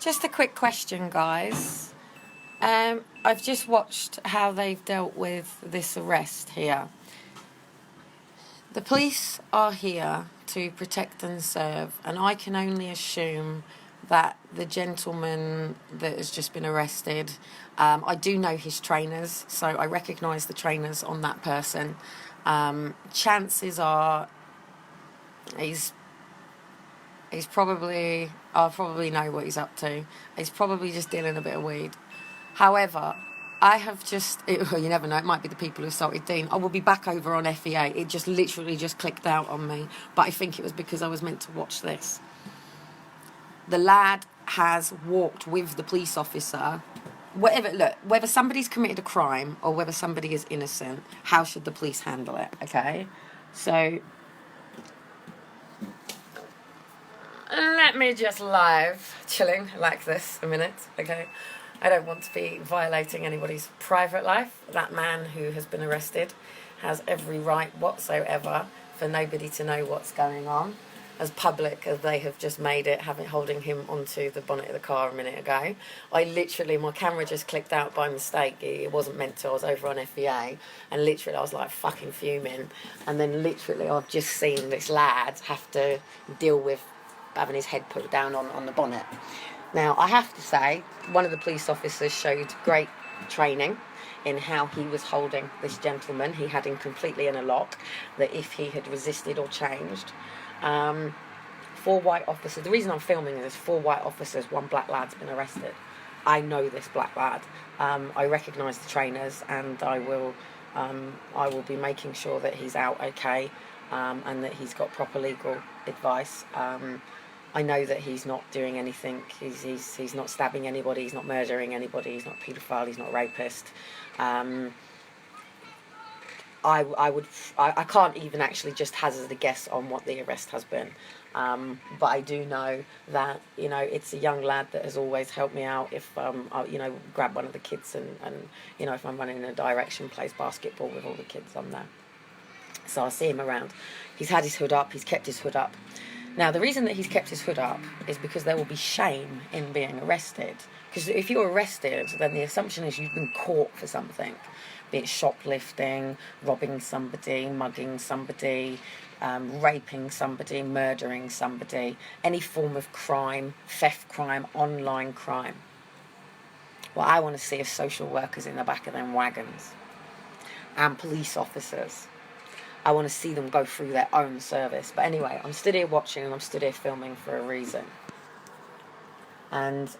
Just a quick question, guys. I've just watched how they've dealt with this arrest here. The police are here to protect and serve, and I can only assume that the gentleman that has just been arrested, I do know his trainers, so I recognise the trainers on that person. Chances are he's probably, I'll probably know what he's up to. He's probably just dealing a bit of weed. However, I have you never know, it might be the people who assaulted Dean. I will be back over on FAE. It just literally just clicked out on me. But I think it was because I was meant to watch this. The lad has walked with the police officer. Whether somebody's committed a crime or whether somebody is innocent, how should the police handle it, okay? So, let me just chilling like this a minute, okay? I don't want to be violating anybody's private life. That man who has been arrested has every right whatsoever for nobody to know what's going on. As public as they have just made it, holding him onto the bonnet of the car a minute ago. My camera just clicked out by mistake. It wasn't meant to. I was over on FEA, and literally I was like fucking fuming. And then literally I've just seen this lad have to deal with having his head put down on the bonnet. Now, I have to say, one of the police officers showed great training in how he was holding this gentleman. He had him completely in a lock, that if he had resisted or changed. 4 white officers. The reason I'm filming is 4 white officers, 1 black lad's been arrested. I know this black lad. I recognise the trainers, and I will be making sure that he's out okay, and that he's got proper legal advice. I know that he's not doing anything. He's not stabbing anybody. He's not murdering anybody. He's not a paedophile. He's not a rapist. I can't even actually just hazard a guess on what the arrest has been. But I do know that, it's a young lad that has always helped me out if, I, grab one of the kids and, if I'm running in a direction, plays basketball with all the kids on there. So I see him around. He's had his hood up. He's kept his hood up. Now, the reason that he's kept his hood up is because there will be shame in being arrested. Because if you're arrested, then the assumption is you've been caught for something. Be it shoplifting, robbing somebody, mugging somebody, raping somebody, murdering somebody, any form of crime, theft crime, online crime. What I want to see is social workers in the back of them wagons and police officers. I want to see them go through their own service. But anyway, I'm stood here watching and I'm stood here filming for a reason. And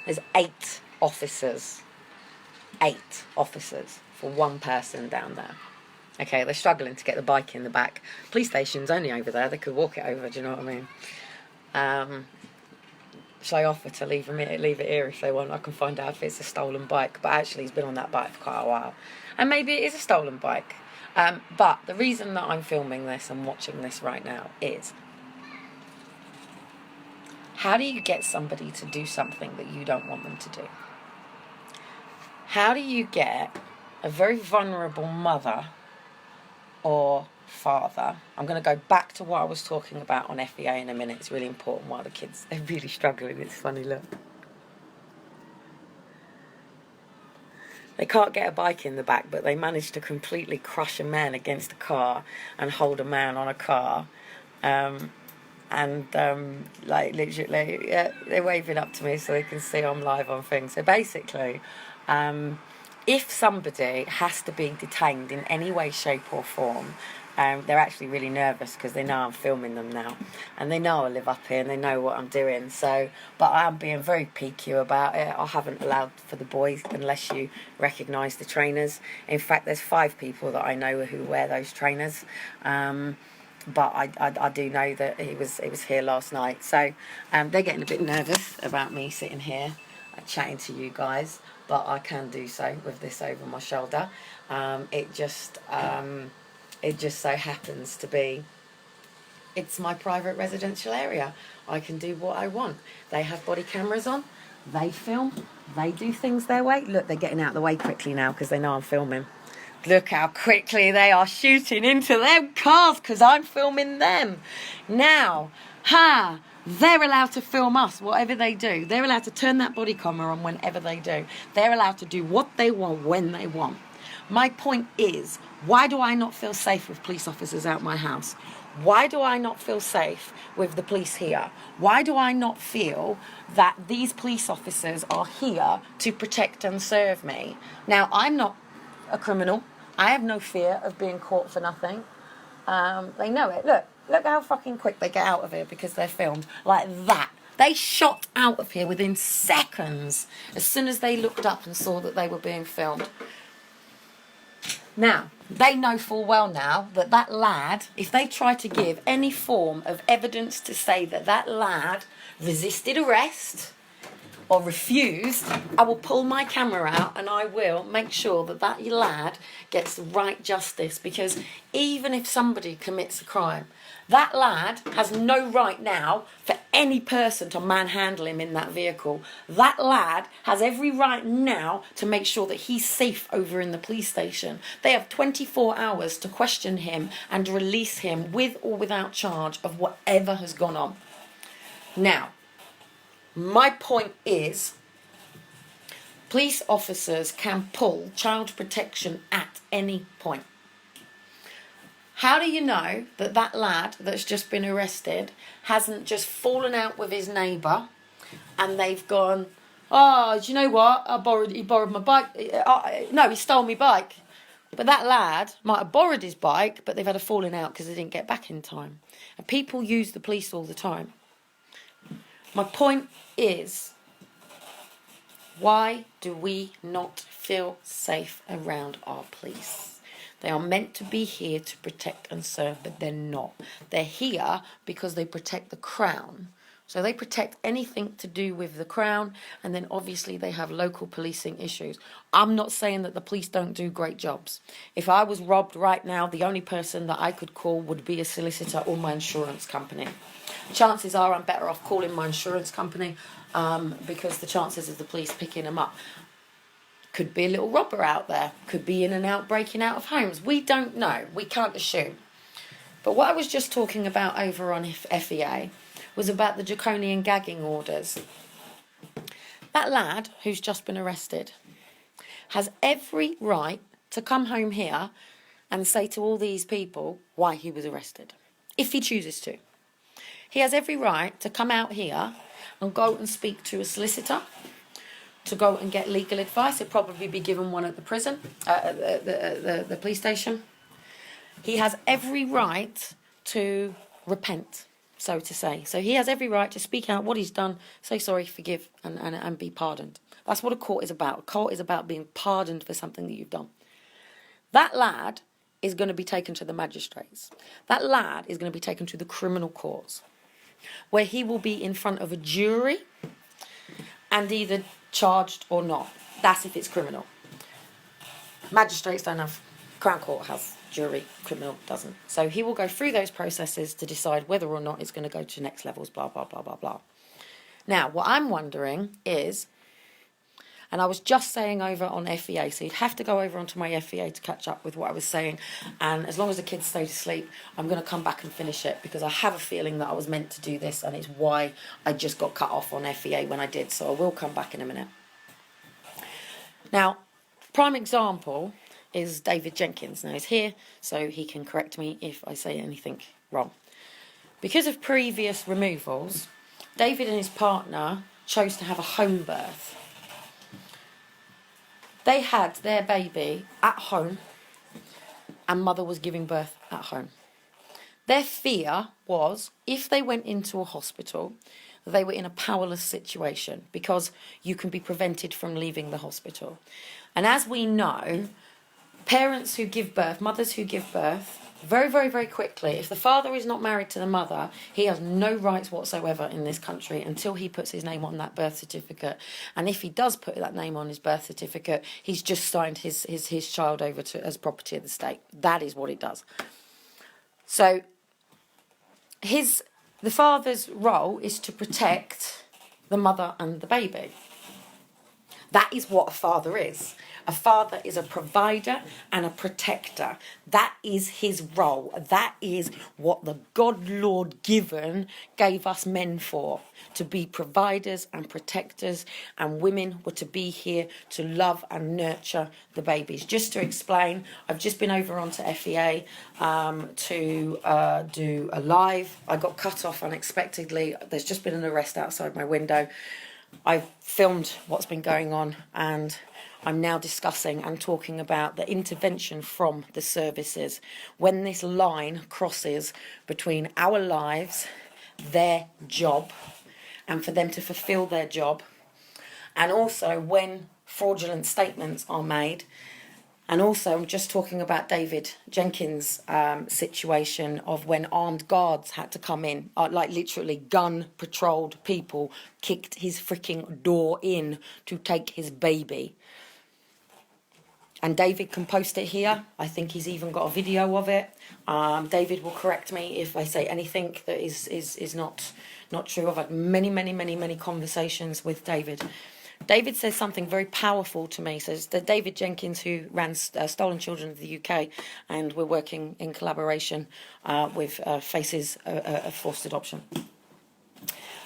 there's 8 officers. 8 officers for 1 person down there. Okay, they're struggling to get the bike in the back. Police station's only over there. They could walk it over, do you know what I mean? Shall I offer to leave it here if they want? I can find out if it's a stolen bike. But actually, he's been on that bike for quite a while. And maybe it is a stolen bike. But the reason that I'm filming this and watching this right now is, how do you get somebody to do something that you don't want them to do? How do you get a very vulnerable mother or father? I'm going to go back to what I was talking about on FEA in a minute. It's really important while the kids, they're really struggling. It's funny, look. They can't get a bike in the back, but they managed to completely crush a man against a car and hold a man on a car. Literally, yeah, they're waving up to me so they can see I'm live on things. So basically, if somebody has to be detained in any way, shape or form, they're actually really nervous because they know I'm filming them now, and they know I live up here and they know what I'm doing. So, but I'm being very PQ about it. I haven't allowed for the boys unless you recognise the trainers. In fact, there's 5 people that I know who wear those trainers. But I do know that it was here last night. So they're getting a bit nervous about me sitting here chatting to you guys, but I can do so with this over my shoulder. It just so happens to be, it's my private residential area. I can do what I want. They have body cameras on. They film. They do things their way. Look, they're getting out of the way quickly now because they know I'm filming. Look how quickly they are shooting into them cars because I'm filming them. Now, They're allowed to film us, whatever they do. They're allowed to turn that body camera on whenever they do. They're allowed to do what they want when they want. My point is, why do I not feel safe with police officers out my house? Why do I not feel safe with the police here? Why do I not feel that these police officers are here to protect and serve me? Now, I'm not a criminal. I have no fear of being caught for nothing. They know it. Look how fucking quick they get out of here because they're filmed. Like that. They shot out of here within seconds as soon as they looked up and saw that they were being filmed. Now, they know full well now that that lad, if they try to give any form of evidence to say that that lad resisted arrest or refused, I will pull my camera out and I will make sure that that lad gets the right justice. Because even if somebody commits a crime, that lad has no right now for any person to manhandle him in that vehicle. That lad has every right now to make sure that he's safe over in the police station. They have 24 hours to question him and release him with or without charge of whatever has gone on. Now, my point is, police officers can pull child protection at any point. How do you know that that lad that's just been arrested hasn't just fallen out with his neighbour and they've gone, oh, do you know what? He borrowed my bike. No, he stole my bike. But that lad might have borrowed his bike, but they've had a falling out because they didn't get back in time. And people use the police all the time. My point is, why do we not feel safe around our police? They are meant to be here to protect and serve, but they're not. They're here because they protect the crown. So they protect anything to do with the crown, and then obviously they have local policing issues. I'm not saying that the police don't do great jobs. If I was robbed right now, the only person that I could call would be a solicitor or my insurance company. Chances are I'm better off calling my insurance company because the chances of the police picking them up. Could be a little robber out there. Could be in and out, breaking out of homes. We don't know. We can't assume. But what I was just talking about over on FEA was about the draconian gagging orders. That lad who's just been arrested has every right to come home here and say to all these people why he was arrested, if he chooses to. He has every right to come out here and go and speak to a solicitor, to go and get legal advice. He'll probably be given one at the prison, the police station. He has every right to repent, so to say. So he has every right to speak out what he's done, say sorry, forgive, and be pardoned. That's what a court is about. A court is about being pardoned for something that you've done. That lad is going to be taken to the magistrates. That lad is going to be taken to the criminal courts, where he will be in front of a jury and either charged or not. That's if it's criminal. Magistrates don't have, Crown Court has jury, criminal doesn't. So he will go through those processes to decide whether or not it's going to go to next levels, blah, blah, blah, blah, blah. Now, what I'm wondering is, and I was just saying over on FEA, so you'd have to go over onto my FEA to catch up with what I was saying, and as long as the kids stay asleep, I'm going to come back and finish it, because I have a feeling that I was meant to do this, and it's why I just got cut off on FEA when I did, so I will come back in a minute. Now, prime example is David Jenkins. Now, he's here, so he can correct me if I say anything wrong. Because of previous removals, David and his partner chose to have a home birth. They had their baby at home, and mother was giving birth at home. Their fear was, if they went into a hospital, they were in a powerless situation, because you can be prevented from leaving the hospital. And as we know, parents who give birth, mothers who give birth, very, very, very quickly, if the father is not married to the mother, he has no rights whatsoever in this country until he puts his name on that birth certificate. And if he does put that name on his birth certificate, he's just signed his child over to as property of the state. That is what it does. So the father's role is to protect the mother and the baby. That is what a father is. A father is a provider and a protector. That is his role. That is what the God Lord given gave us men for, to be providers and protectors, and women were to be here to love and nurture the babies. Just to explain, I've just been over onto FEA to do a live. I got cut off unexpectedly. There's just been an arrest outside my window. I've filmed what's been going on, and I'm now discussing and talking about the intervention from the services when this line crosses between our lives, their job, and for them to fulfil their job, and also when fraudulent statements are made. And also, I'm just talking about David Jenkins' situation of when armed guards had to come in, like literally gun-patrolled people kicked his freaking door in to take his baby. And David can post it here. I think he's even got a video of it. David will correct me if I say anything that is not true. I've had many conversations with David. David says something very powerful to me. Says that David Jenkins, who ran Stolen Children of the UK, and we're working in collaboration with Faces of Forced Adoption.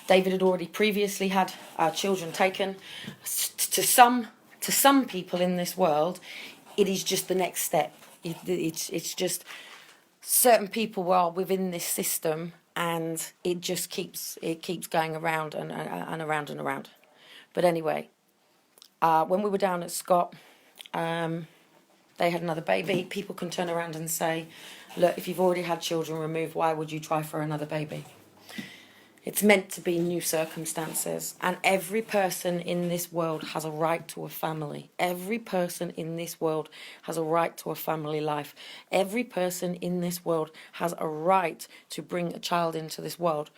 David had already previously had children taken. To some people in this world, it is just the next step. It's just certain people are within this system, and it just keeps going around and around and around. But anyway, when we were down at Scott, they had another baby. People can turn around and say, look, if you've already had children removed, why would you try for another baby? It's meant to be new circumstances. And every person in this world has a right to a family. Every person in this world has a right to a family life. Every person in this world has a right to bring a child into this world.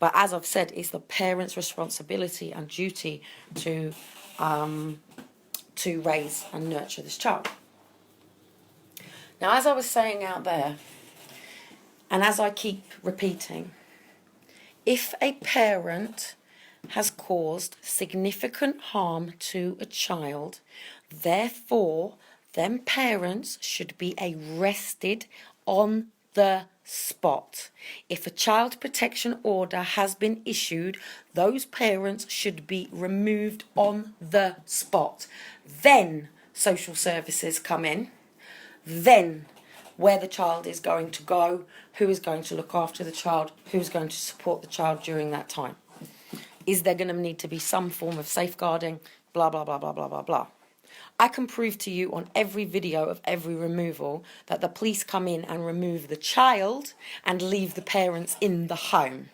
But as I've said, it's the parent's responsibility and duty to raise and nurture this child. Now, as I was saying out there, and as I keep repeating, if a parent has caused significant harm to a child, therefore, them parents should be arrested on the spot. If a child protection order has been issued, those parents should be removed on the spot. Then social services come in. Then where the child is going to go, who is going to look after the child, who's going to support the child during that time. Is there going to need to be some form of safeguarding? Blah, blah, blah, blah, blah, blah, blah. I can prove to you on every video of every removal that the police come in and remove the child and leave the parents in the home.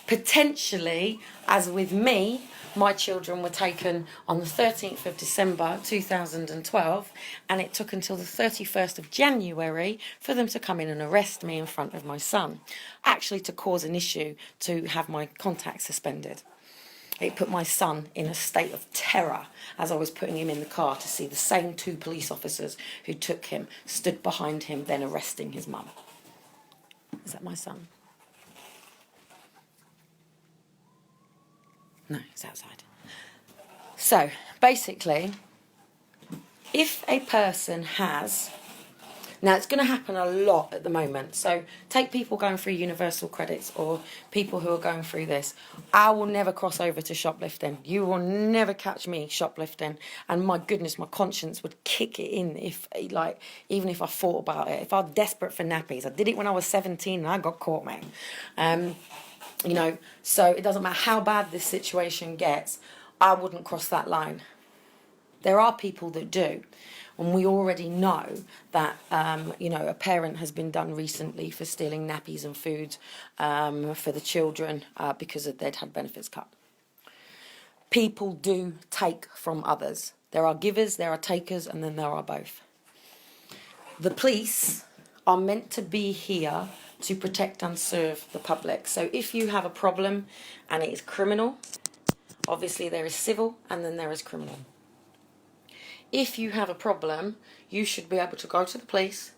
Potentially, as with me, my children were taken on the 13th of December 2012, and it took until the 31st of January for them to come in and arrest me in front of my son, actually to cause an issue to have my contact suspended. It put my son in a state of terror as I was putting him in the car to see the same two police officers who took him, stood behind him, then arresting his mum. Is that my son? No, it's outside. So, basically, if a person has... Now, it's going to happen a lot at the moment. So, take people going through universal credits or people who are going through this. I will never cross over to shoplifting. You will never catch me shoplifting. And my goodness, my conscience would kick it in if, like, even if I thought about it. If I was desperate for nappies. I did it when I was 17 and I got caught, man. You know, so it doesn't matter how bad this situation gets, I wouldn't cross that line. There are people that do. And we already know that, you know, a parent has been done recently for stealing nappies and food for the children because they'd had benefits cut. People do take from others. There are givers, there are takers, and then there are both. The police are meant to be here to protect and serve the public. So if you have a problem and it is criminal, obviously there is civil and then there is criminal. If you have a problem, you should be able to go to the police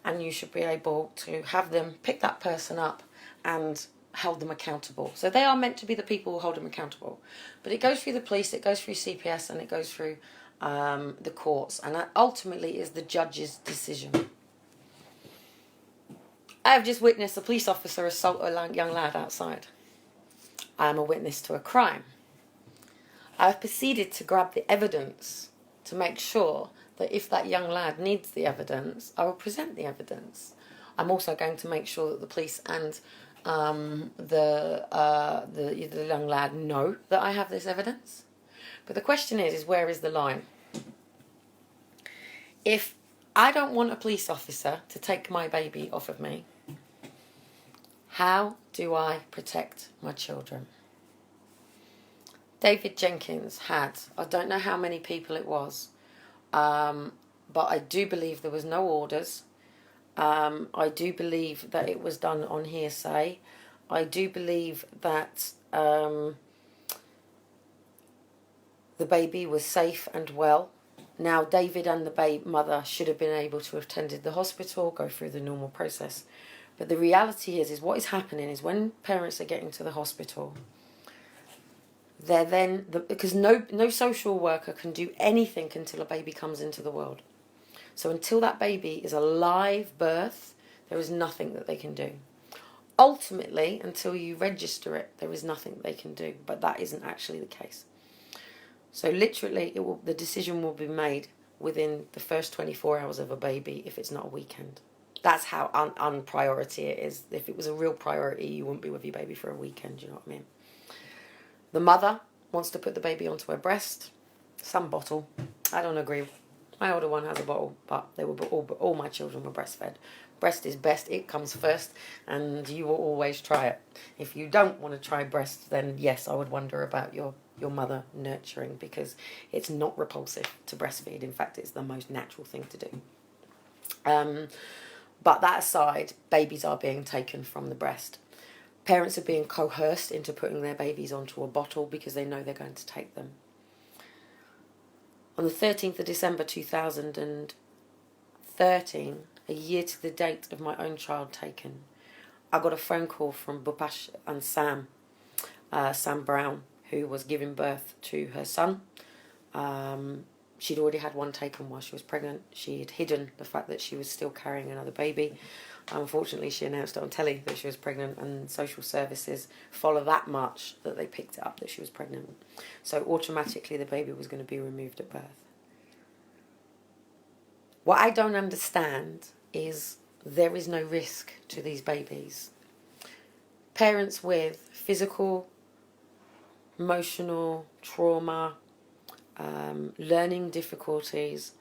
and you should be able to have them pick that person up and hold them accountable. So they are meant to be the people who hold them accountable. But it goes through the police, it goes through CPS, and it goes through the courts, and that ultimately is the judge's decision. I have just witnessed a police officer assault a young lad outside. I am a witness to a crime. I have proceeded to grab the evidence to make sure that if that young lad needs the evidence, I will present the evidence. I'm also going to make sure that the police and the young lad know that I have this evidence. But the question is where is the line? If I don't want a police officer to take my baby off of me, how do I protect my children? David Jenkins had, I don't know how many people it was, but I do believe there was no orders. I do believe that it was done on hearsay. I do believe that the baby was safe and well. Now, David and the mother should have been able to have attended the hospital, go through the normal process. But the reality is what is happening is when parents are getting to the hospital, they're then, because no social worker can do anything until a baby comes into the world. So until that baby is a live birth, there is nothing that they can do. Ultimately, until you register it, there is nothing they can do. But that isn't actually the case. So literally, the decision will be made within the first 24 hours of a baby if it's not a weekend. That's how unpriority it is. If it was a real priority, you wouldn't be with your baby for a weekend, you know what I mean? The mother wants to put the baby onto her breast. Some bottle. I don't agree. My older one has a bottle, but they were all my children were breastfed. Breast is best. It comes first, and you will always try it. If you don't want to try breast, then yes, I would wonder about your mother nurturing, because it's not repulsive to breastfeed. In fact, it's the most natural thing to do. But that aside, babies are being taken from the breast. Parents are being coerced into putting their babies onto a bottle because they know they're going to take them. On the 13th of December 2013, a year to the date of my own child taken, I got a phone call from Bupash and Sam Brown, who was giving birth to her son. She'd already had one taken while she was pregnant. She had hidden the fact that she was still carrying another baby. Unfortunately, she announced it on telly that she was pregnant, and social services follow that much that they picked it up that she was pregnant. So automatically the baby was going to be removed at birth. What I don't understand is there is no risk to these babies. Parents with physical, emotional trauma, learning difficulties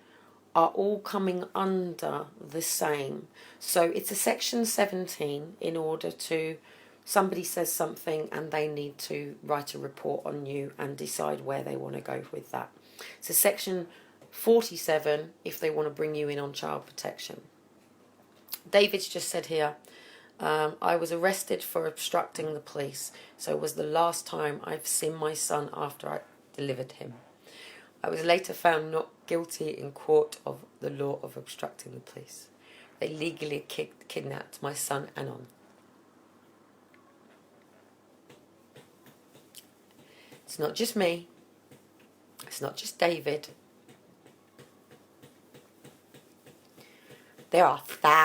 are all coming under the same. So it's a section 17 in order to, somebody says something and they need to write a report on you and decide where they want to go with that. It's a section 47 if they want to bring you in on child protection. David's just said here, I was arrested for obstructing the police, so it was the last time I've seen my son after I delivered him. I was later found not guilty in court of the law of obstructing the police. They legally kidnapped my son Anon. It's not just me. It's not just David. There are thousands